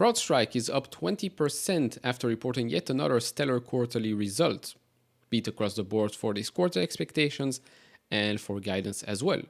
CrowdStrike is up 20% after reporting yet another stellar quarterly result, beat across the board for this quarter expectations and for guidance as well.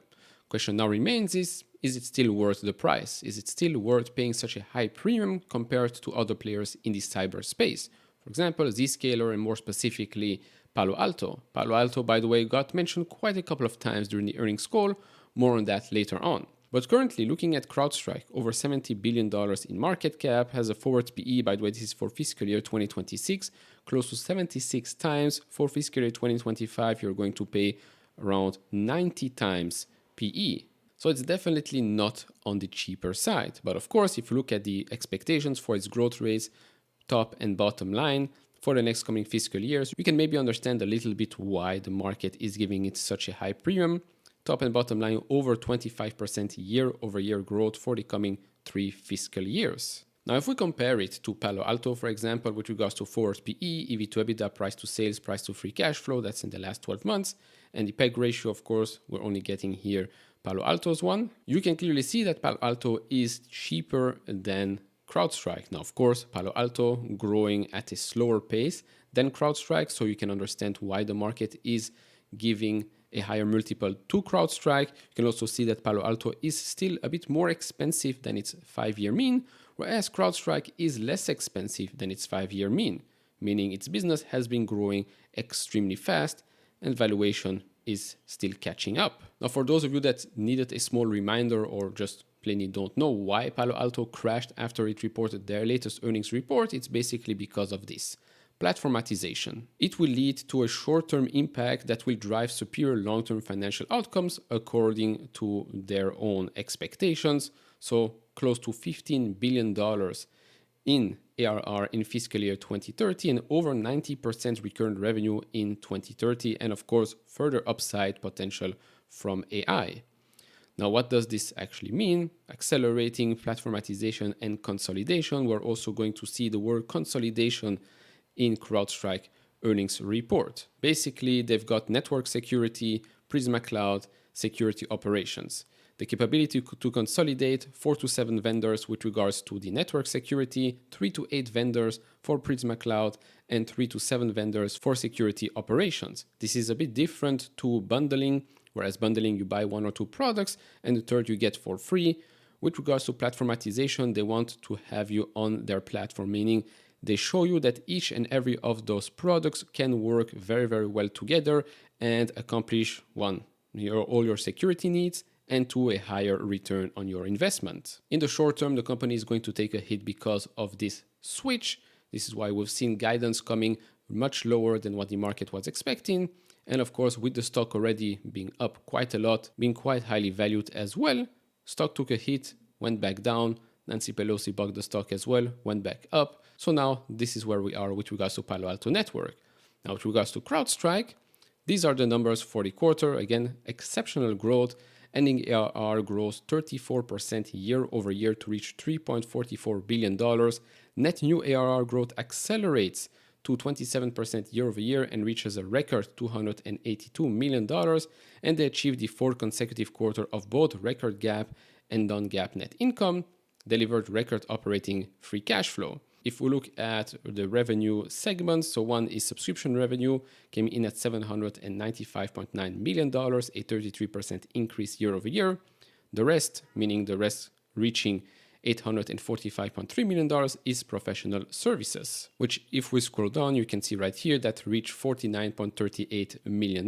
Question now remains is it still worth the price? Is it still worth paying such a high premium compared to other players in the cyberspace? For example, Zscaler and more specifically Palo Alto. Palo Alto, by the way, got mentioned quite a couple of times during the earnings call. More on that later on. But currently, looking at CrowdStrike, over $70 billion in market cap, has a forward PE, by the way, this is for fiscal year 2026, close to 76 times. For fiscal year 2025, you're going to pay around 90 times PE. So it's definitely not on the cheaper side. But of course, if you look at the expectations for its growth rates, top and bottom line, for the next coming fiscal years, we can maybe understand a little bit why the market is giving it such a high premium. Top and bottom line over 25% year-over-year growth for the coming 3 fiscal years. Now, if we compare it to Palo Alto, for example, with regards to forward PE, EV to EBITDA, price to sales, price to free cash flow, that's in the last 12 months, and the PEG ratio, of course, we're only getting here Palo Alto's one, you can clearly see that Palo Alto is cheaper than CrowdStrike. Now, of course, Palo Alto growing at a slower pace than CrowdStrike, so you can understand why the market is giving a higher multiple to CrowdStrike. You can also see that Palo Alto is still a bit more expensive than its 5-year mean, whereas CrowdStrike is less expensive than its 5-year mean, meaning its business has been growing extremely fast and valuation is still catching up. Now, for those of you that needed a small reminder or just plainly don't know why Palo Alto crashed after it reported their latest earnings report, it's basically because of this. Platformatization. It will lead to a short-term impact that will drive superior long-term financial outcomes according to their own expectations. So close to $15 billion in ARR in fiscal year 2030 and over 90% recurrent revenue in 2030, and of course further upside potential from AI. Now, what does this actually mean? Accelerating platformatization and consolidation. We're also going to see the word consolidation in CrowdStrike earnings report. Basically, they've got network security, Prisma Cloud, security operations. The capability to consolidate 4 to 7 vendors with regards to the network security, 3 to 8 vendors for Prisma Cloud, and 3 to 7 vendors for security operations. This is a bit different to bundling, whereas bundling you buy 1 or 2 products and the third you get for free. With regards to platformatization, they want to have you on their platform, meaning they show you that each and every of those products can work very, very well together and accomplish all your security needs and to a higher return on your investment. In the short term, the company is going to take a hit because of this switch. This is why we've seen guidance coming much lower than what the market was expecting. And of course, with the stock already being up quite a lot, being quite highly valued as well, stock took a hit, went back down. Nancy Pelosi bought the stock as well, went back up. So now this is where we are with regards to Palo Alto Network. Now with regards to CrowdStrike, these are the numbers for the quarter. Again, exceptional growth. Ending ARR grows 34% year over year to reach $3.44 billion. Net new ARR growth accelerates to 27% year over year and reaches a record $282 million. And they achieved the 4th consecutive quarter of both record GAAP and non-GAAP net income, delivered record operating free cash flow. If we look at the revenue segments, so one is subscription revenue, came in at $795.9 million, a 33% increase year over year. The rest, meaning the rest reaching $845.3 million, is professional services, which if we scroll down, you can see right here that reached $49.38 million.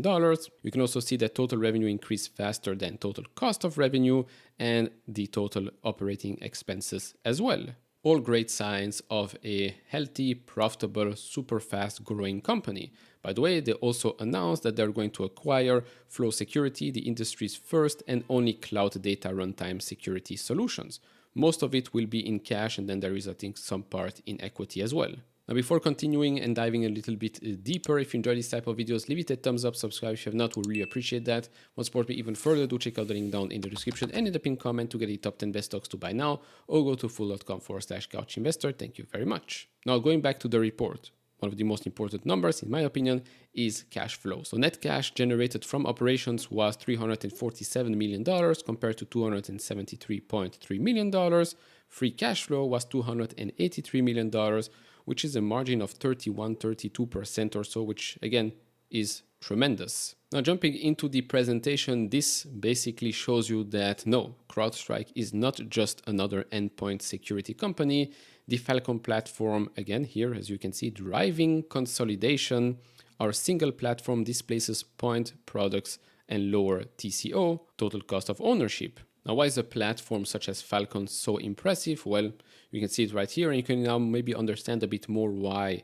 You can also see that total revenue increased faster than total cost of revenue and the total operating expenses as well. All great signs of a healthy, profitable, super fast growing company. By the way, they also announced that they're going to acquire Flow Security, the industry's first and only cloud data runtime security solutions. Most of it will be in cash, and then there is, I think, some part in equity as well. Now, before continuing and diving a little bit deeper, if you enjoy this type of videos, leave it a thumbs up, subscribe if you have not, we'll really appreciate that. Want to support me even further, do check out the link down in the description and in the pinned comment to get the top 10 best stocks to buy now, or go to fool.com/couchinvestor. Thank you very much. Now, going back to the report. one of the most important numbers, in my opinion, is cash flow. So net cash generated from operations was $347 million compared to $273.3 million. Free cash flow was $283 million, which is a margin of 32% or so, which again is tremendous. Now, jumping into the presentation, this basically shows you that no, CrowdStrike is not just another endpoint security company. The Falcon platform, again here, as you can see, driving consolidation. Our single platform displaces point products and lower TCO, total cost of ownership. Now, why is a platform such as Falcon so impressive? Well, you can see it right here, and you can now maybe understand a bit more why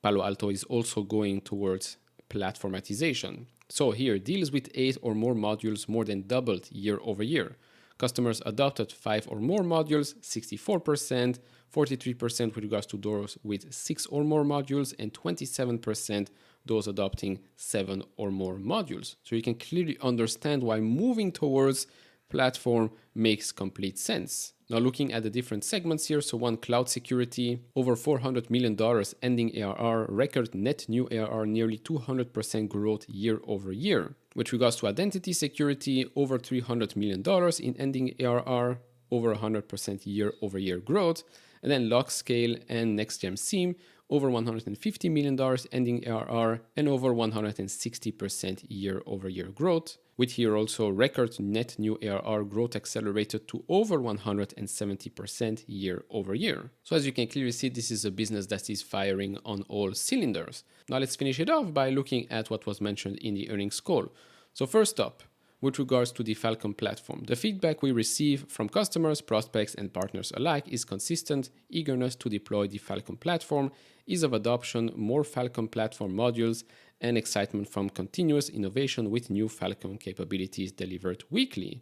Palo Alto is also going towards platformatization. So here, deals with 8 or more modules more than doubled year over year. Customers adopted 5 or more modules, 64%, 43% with regards to those with 6 or more modules, and 27% those adopting 7 or more modules. So you can clearly understand why moving towards platform makes complete sense. Now looking at the different segments here, so one, cloud security, over $400 million ending ARR, record net new ARR, nearly 200% growth year over year. With regards to identity security, over $300 million in ending ARR, over 100% year over year growth. And then LogScale and NextGen SIEM, over $150 million ending ARR, and over 160% year over year growth. With here also record net new ARR growth accelerated to over 170% year over year. So as you can clearly see, this is a business that is firing on all cylinders. Now let's finish it off by looking at what was mentioned in the earnings call. So first up, with regards to the Falcon platform, the feedback we receive from customers, prospects, and partners alike is consistent eagerness to deploy the Falcon platform, ease of adoption, more Falcon platform modules, and excitement from continuous innovation with new Falcon capabilities delivered weekly.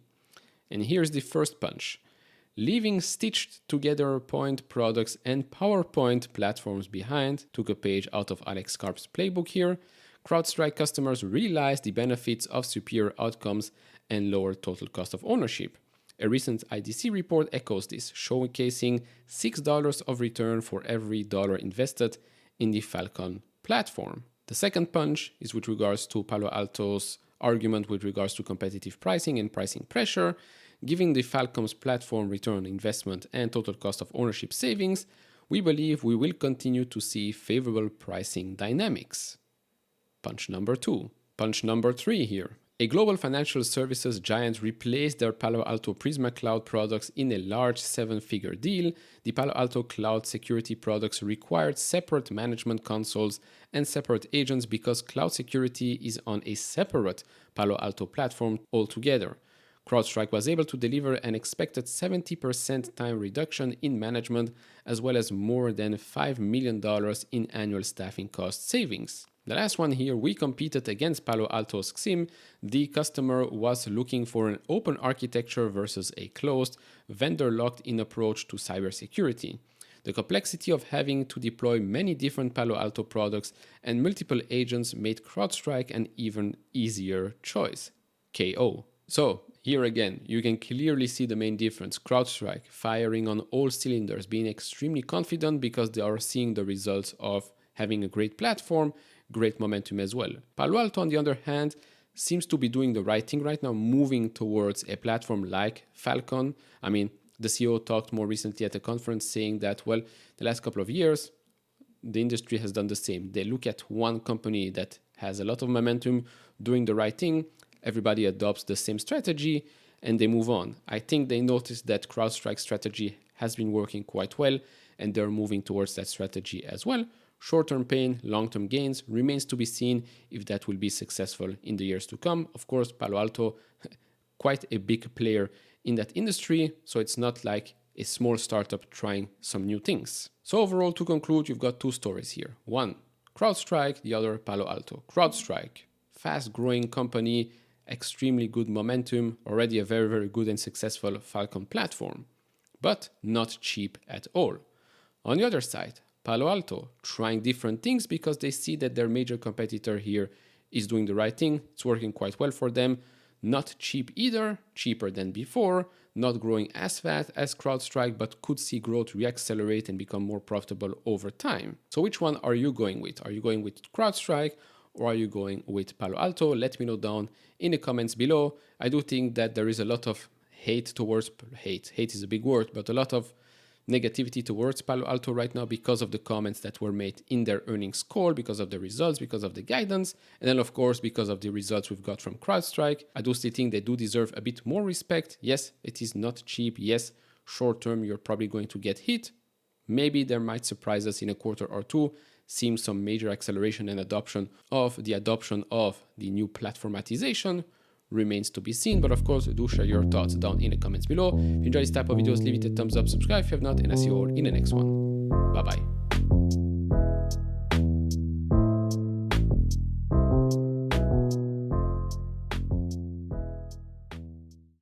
And here's the first punch. Leaving stitched together point products and PowerPoint platforms behind, took a page out of Alex Karp's playbook here. CrowdStrike customers realize the benefits of superior outcomes and lower total cost of ownership. A recent IDC report echoes this, showcasing $6 of return for every dollar invested in the Falcon platform. The second punch is with regards to Palo Alto's argument with regards to competitive pricing and pricing pressure. Given the Falcon's platform return on investment and total cost of ownership savings, we believe we will continue to see favorable pricing dynamics. Punch number 2. Punch number 3 here. A global financial services giant replaced their Palo Alto Prisma Cloud products in a large 7-figure deal. The Palo Alto Cloud security products required separate management consoles and separate agents because cloud security is on a separate Palo Alto platform altogether. CrowdStrike was able to deliver an expected 70% time reduction in management, as well as more than $5 million in annual staffing cost savings. The last one here, we competed against Palo Alto's XIM. The customer was looking for an open architecture versus a closed, vendor locked-in approach to cybersecurity. The complexity of having to deploy many different Palo Alto products and multiple agents made CrowdStrike an even easier choice. KO. So, here again, you can clearly see the main difference. CrowdStrike firing on all cylinders, being extremely confident because they are seeing the results of having a great platform, great momentum as well. Palo Alto, on the other hand, seems to be doing the right thing right now, moving towards a platform like Falcon. I mean, the CEO talked more recently at a conference saying that, well, the last couple of years, the industry has done the same. They look at one company that has a lot of momentum, doing the right thing, everybody adopts the same strategy, and they move on. I think they noticed that CrowdStrike's strategy has been working quite well, and they're moving towards that strategy as well. Short-term pain, long-term gains, remains to be seen if that will be successful in the years to come. Of course, Palo Alto, quite a big player in that industry, so it's not like a small startup trying some new things. So overall, to conclude, you've got two stories here. One, CrowdStrike, the other, Palo Alto. CrowdStrike, fast-growing company, extremely good momentum, already a very, very good and successful Falcon platform, but not cheap at all. On the other side, Palo Alto trying different things because they see that their major competitor here is doing the right thing. It's working quite well for them. not cheap either, cheaper than before, not growing as fast as CrowdStrike, but could see growth reaccelerate and become more profitable over time. So which one are you going with? Are you going with CrowdStrike or are you going with Palo Alto? Let me know down in the comments below. I do think that there is a lot of hate is a big word, but a lot of negativity towards Palo Alto right now because of the comments that were made in their earnings call, because of the results, because of the guidance, and then of course because of the results we've got from CrowdStrike. I do still think they do deserve a bit more respect. Yes, it is not cheap. Yes, short term you're probably going to get hit. Maybe there might surprise us in a quarter or two, seeing some major acceleration and adoption of the new platformatization. Remains to be seen, but of course do share your thoughts down in the comments below. If you enjoy this type of videos, leave it a thumbs up, subscribe if you have not, and I see you all in the next one. Bye bye.